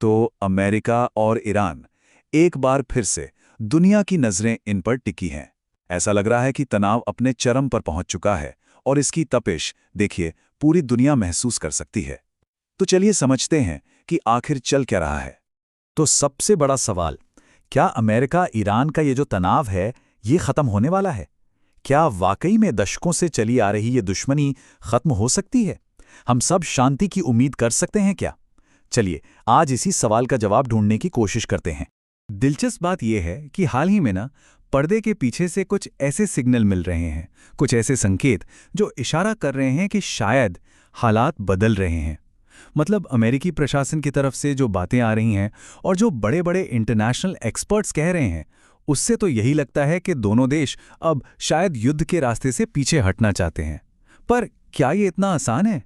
तो अमेरिका और ईरान एक बार फिर से दुनिया की नजरें इन पर टिकी हैं। ऐसा लग रहा है कि तनाव अपने चरम पर पहुंच चुका है और इसकी तपिश, देखिए, पूरी दुनिया महसूस कर सकती है। तो चलिए समझते हैं कि आखिर चल क्या रहा है। तो सबसे बड़ा सवाल, क्या अमेरिका ईरान का ये जो तनाव है, ये खत्म होने वाला है? क्या वाकई में दशकों से चली आ रही ये दुश्मनी खत्म हो सकती है? हम सब शांति की उम्मीद कर सकते हैं क्या? चलिए आज इसी सवाल का जवाब ढूंढने की कोशिश करते हैं। दिलचस्प बात यह है कि हाल ही में पर्दे के पीछे से कुछ ऐसे सिग्नल मिल रहे हैं, कुछ ऐसे संकेत जो इशारा कर रहे हैं कि शायद हालात बदल रहे हैं। मतलब अमेरिकी प्रशासन की तरफ से जो बातें आ रही हैं और जो बड़े बड़े इंटरनेशनल एक्सपर्ट्स कह रहे हैं, उससे तो यही लगता है कि दोनों देश अब शायद युद्ध के रास्ते से पीछे हटना चाहते हैं। पर क्या ये इतना आसान है?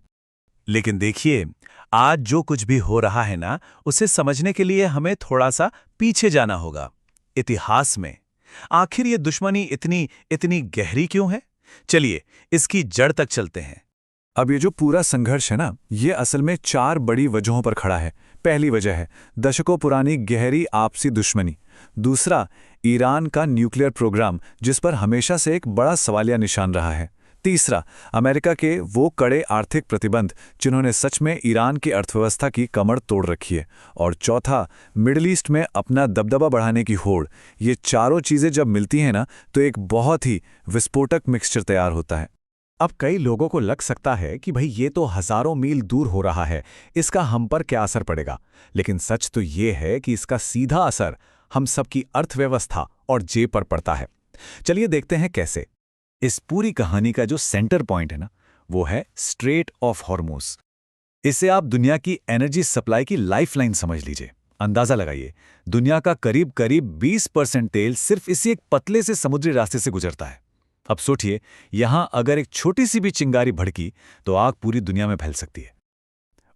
लेकिन देखिए, आज जो कुछ भी हो रहा है ना, उसे समझने के लिए हमें थोड़ा सा पीछे जाना होगा, इतिहास में। आखिर ये दुश्मनी इतनी इतनी गहरी क्यों है? चलिए इसकी जड़ तक चलते हैं। अब ये जो पूरा संघर्ष है ना, ये असल में 4 बड़ी वजहों पर खड़ा है। पहली वजह है दशकों पुरानी गहरी आपसी दुश्मनी। दूसरा, ईरान का न्यूक्लियर प्रोग्राम, जिस पर हमेशा से एक बड़ा सवालिया निशान रहा है। तीसरा, अमेरिका के वो कड़े आर्थिक प्रतिबंध जिन्होंने सच में ईरान की अर्थव्यवस्था की कमर तोड़ रखी है। और चौथा, मिडिल ईस्ट में अपना दबदबा बढ़ाने की होड़। ये चारों चीज़ें जब मिलती हैं ना, तो एक बहुत ही विस्फोटक मिक्सचर तैयार होता है। अब कई लोगों को लग सकता है कि भाई ये तो हजारों मील दूर हो रहा है, इसका हम पर क्या असर पड़ेगा? लेकिन सच तो ये है कि इसका सीधा असर हम सबकी अर्थव्यवस्था और जेब पर पड़ता है। चलिए देखते हैं कैसे। इस पूरी कहानी का जो सेंटर पॉइंट है ना, वो है स्ट्रेट ऑफ हॉर्मुज। इसे आप दुनिया की एनर्जी सप्लाई की लाइफलाइन समझ लीजिए। अंदाजा लगाइए, दुनिया का करीब करीब 20% तेल सिर्फ इसी एक पतले से समुद्री रास्ते से गुजरता है। अब सोचिए, यहां अगर एक छोटी सी भी चिंगारी भड़की तो आग पूरी दुनिया में फैल सकती है।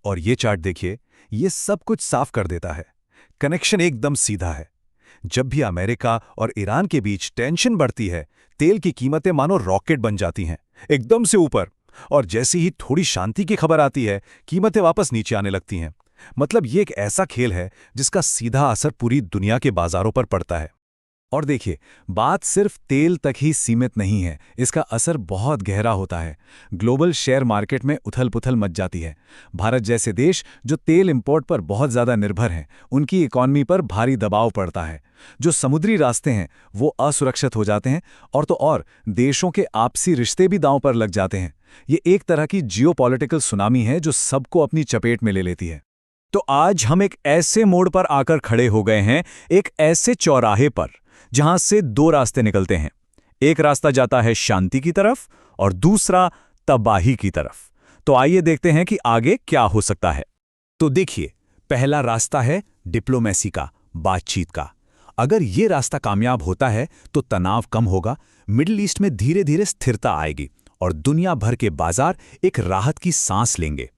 और ये चार्ट देखिए, ये सब कुछ साफ कर देता है। कनेक्शन एकदम सीधा है। जब भी अमेरिका और ईरान के बीच टेंशन बढ़ती है, तेल की कीमतें मानो रॉकेट बन जाती हैं, एकदम से ऊपर। और जैसे ही थोड़ी शांति की खबर आती है, कीमतें वापस नीचे आने लगती हैं। मतलब ये एक ऐसा खेल है जिसका सीधा असर पूरी दुनिया के बाजारों पर पड़ता है। और देखिए, बात सिर्फ तेल तक ही सीमित नहीं है, इसका असर बहुत गहरा होता है। ग्लोबल शेयर मार्केट में उथल-पुथल मच जाती है। भारत जैसे देश जो तेल इंपोर्ट पर बहुत ज़्यादा निर्भर हैं, उनकी इकॉनमी पर भारी दबाव पड़ता है। जो समुद्री रास्ते हैं वो असुरक्षित हो जाते हैं, और तो और देशों के आपसी रिश्ते भी दांव पर लग जाते हैं। ये एक तरह की जियोपॉलिटिकल सुनामी है जो सबको अपनी चपेट में ले लेती है। तो आज हम एक ऐसे मोड़ पर आकर खड़े हो गए हैं, एक ऐसे चौराहे पर जहां से 2 रास्ते निकलते हैं। एक रास्ता जाता है शांति की तरफ और दूसरा तबाही की तरफ। तो आइए देखते हैं कि आगे क्या हो सकता है। तो देखिए, पहला रास्ता है डिप्लोमेसी का, बातचीत का। अगर ये रास्ता कामयाब होता है तो तनाव कम होगा, मिडिल ईस्ट में धीरे धीरे स्थिरता आएगी और दुनिया भर के बाजार एक राहत की सांस लेंगे।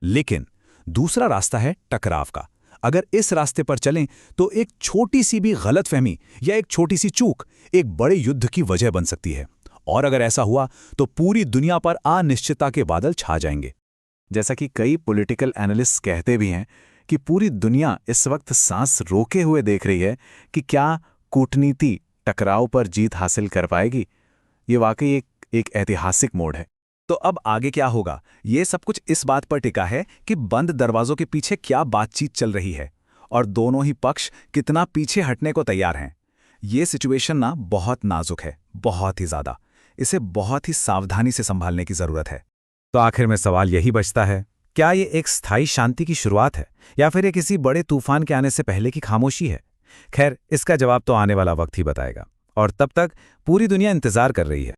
लेकिन दूसरा रास्ता है टकराव का। अगर इस रास्ते पर चलें तो एक छोटी सी भी गलतफहमी या एक छोटी सी चूक एक बड़े युद्ध की वजह बन सकती है। और अगर ऐसा हुआ तो पूरी दुनिया पर अनिश्चितता के बादल छा जाएंगे। जैसा कि कई पॉलिटिकल एनालिस्ट कहते भी हैं कि पूरी दुनिया इस वक्त सांस रोके हुए देख रही है कि क्या कूटनीति टकराव पर जीत हासिल कर पाएगी। ये वाकई एक ऐतिहासिक मोड़ है। तो अब आगे क्या होगा, ये सब कुछ इस बात पर टिका है कि बंद दरवाजों के पीछे क्या बातचीत चल रही है और दोनों ही पक्ष कितना पीछे हटने को तैयार हैं। ये सिचुएशन ना बहुत नाजुक है, बहुत ही ज्यादा। इसे बहुत ही सावधानी से संभालने की जरूरत है। तो आखिर में सवाल यही बचता है, क्या ये एक स्थायी शांति की शुरुआत है या फिर ये किसी बड़े तूफान के आने से पहले की खामोशी है? खैर, इसका जवाब तो आने वाला वक्त ही बताएगा। और तब तक पूरी दुनिया इंतजार कर रही है।